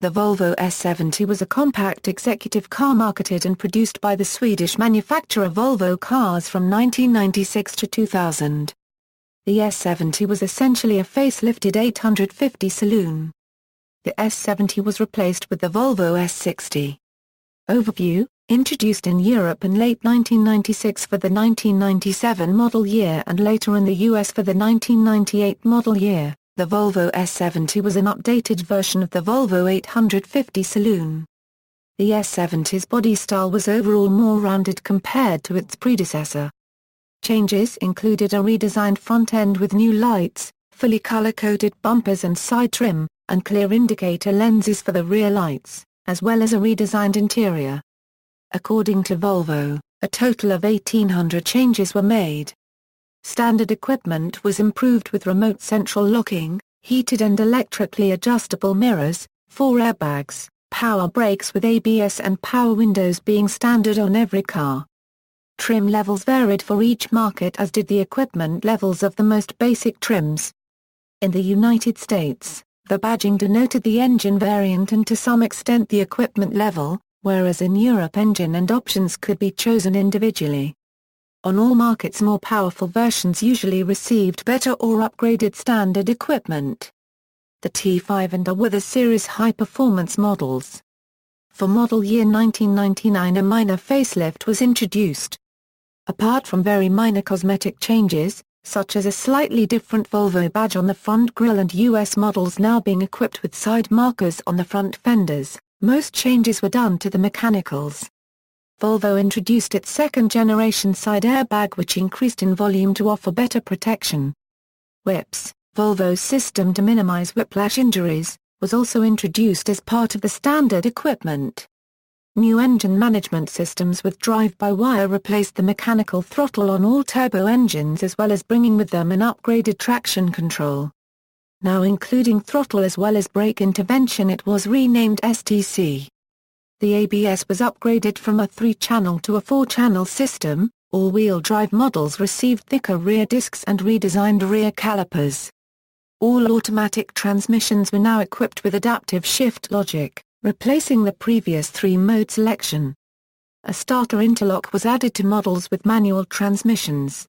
The Volvo S70 was a compact executive car marketed and produced by the Swedish manufacturer Volvo Cars from 1996 to 2000. The S70 was essentially a facelifted 850 saloon. The S70 was replaced with the Volvo S60. Overview: introduced in Europe in late 1996 for the 1997 model year and later in the US for the 1998 model year, the Volvo S70 was an updated version of the Volvo 850 saloon. The S70's body style was overall more rounded compared to its predecessor. Changes included a redesigned front end with new lights, fully color-coded bumpers and side trim, and clear indicator lenses for the rear lights, as well as a redesigned interior. According to Volvo, a total of 1,800 changes were made. Standard equipment was improved with remote central locking, heated and electrically adjustable mirrors, 4 airbags, power brakes with ABS and power windows being standard on every car. Trim levels varied for each market, as did the equipment levels of the most basic trims. In the United States, the badging denoted the engine variant and to some extent the equipment level, whereas in Europe engine and options could be chosen individually. On all markets, more powerful versions usually received better or upgraded standard equipment. The T5 and R were the series high-performance models. For model year 1999, a minor facelift was introduced. Apart from very minor cosmetic changes, such as a slightly different Volvo badge on the front grille and US models now being equipped with side markers on the front fenders, most changes were done to the mechanicals. Volvo introduced its second-generation side airbag, which increased in volume to offer better protection. Whips, Volvo's system to minimize whiplash injuries, was also introduced as part of the standard equipment. New engine management systems with drive-by-wire replaced the mechanical throttle on all turbo engines, as well as bringing with them an upgraded traction control. Now including throttle as well as brake intervention, it was renamed STC. The ABS was upgraded from a 3-channel to a 4-channel system. All-wheel drive models received thicker rear discs and redesigned rear calipers. All automatic transmissions were now equipped with adaptive shift logic, replacing the previous 3-mode selection. A starter interlock was added to models with manual transmissions.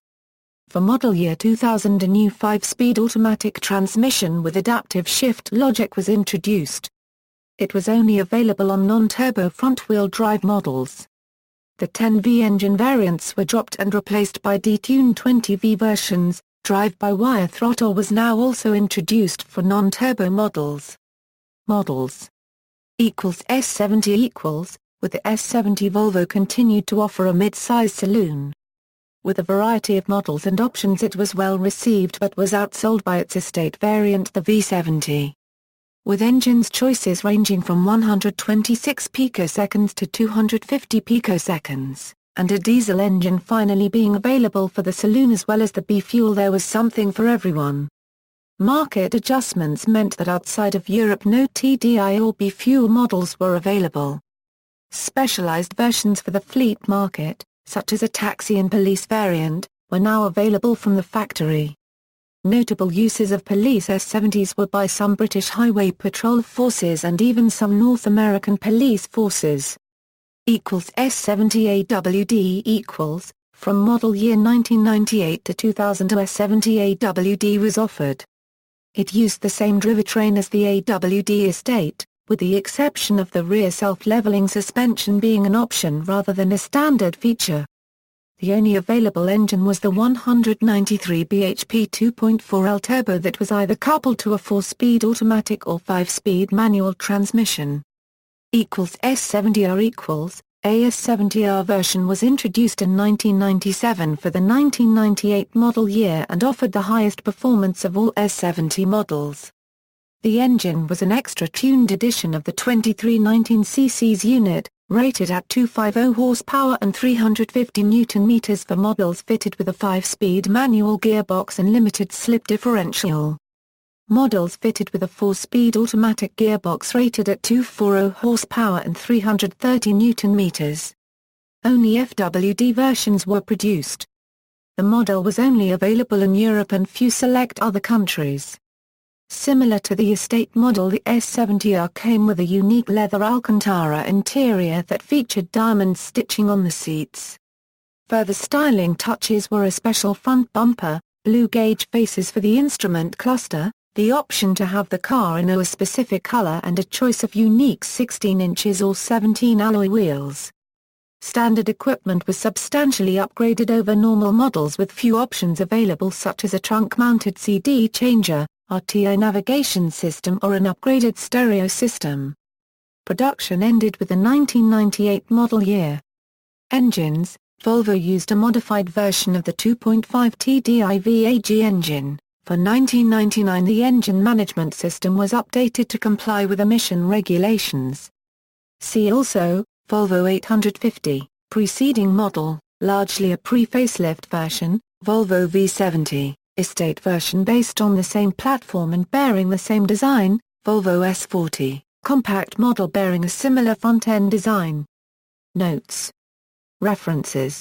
For model year 2000, a new 5-speed automatic transmission with adaptive shift logic was introduced. It was only available on non-turbo front-wheel drive models. The 10V engine variants were dropped and replaced by detuned 20V versions. Drive-by-wire throttle was now also introduced for non-turbo models. Models S70 with the S70, Volvo continued to offer a mid-size saloon. With a variety of models and options, it was well received but was outsold by its estate variant, the V70. With engines choices ranging from 126 picoseconds to 250 picoseconds, and a diesel engine finally being available for the saloon as well as the B-fuel, there was something for everyone. Market adjustments meant that outside of Europe no TDI or B-fuel models were available. Specialized versions for the fleet market, such as a taxi and police variant, were now available from the factory. Notable uses of police S70s were by some British highway patrol forces and even some North American police forces. S70 AWD from model year 1998 to 2000, S70 AWD was offered. It used the same drivetrain as the AWD estate, with the exception of the rear self-leveling suspension being an option rather than a standard feature. The only available engine was the 193 bhp 2.4L turbo that was either coupled to a 4-speed automatic or 5-speed manual transmission. S70R A S70R version was introduced in 1997 for the 1998 model year and offered the highest performance of all S70 models. The engine was an extra-tuned edition of the 2319cc unit, rated at 250 horsepower and 350 Nm for models fitted with a 5-speed manual gearbox and limited slip differential. Models fitted with a 4-speed automatic gearbox rated at 240 horsepower and 330 Nm. Only FWD versions were produced. The model was only available in Europe and few select other countries. Similar to the estate model, the S70R came with a unique leather Alcantara interior that featured diamond stitching on the seats. Further styling touches were a special front bumper, blue gauge faces for the instrument cluster, the option to have the car in a specific color, and a choice of unique 16 inches or 17 alloy wheels. Standard equipment was substantially upgraded over normal models, with few options available such as a trunk-mounted CD changer, RTO navigation system, or an upgraded stereo system. Production ended with the 1998 model year. Engines: Volvo used a modified version of the 2.5 TDI VAG engine. For 1999 the engine management system was updated to comply with emission regulations. See also, Volvo 850, preceding model, largely a pre-facelift version, Volvo V70. Estate version based on the same platform and bearing the same design, Volvo S40, compact model bearing a similar front-end design. Notes. References.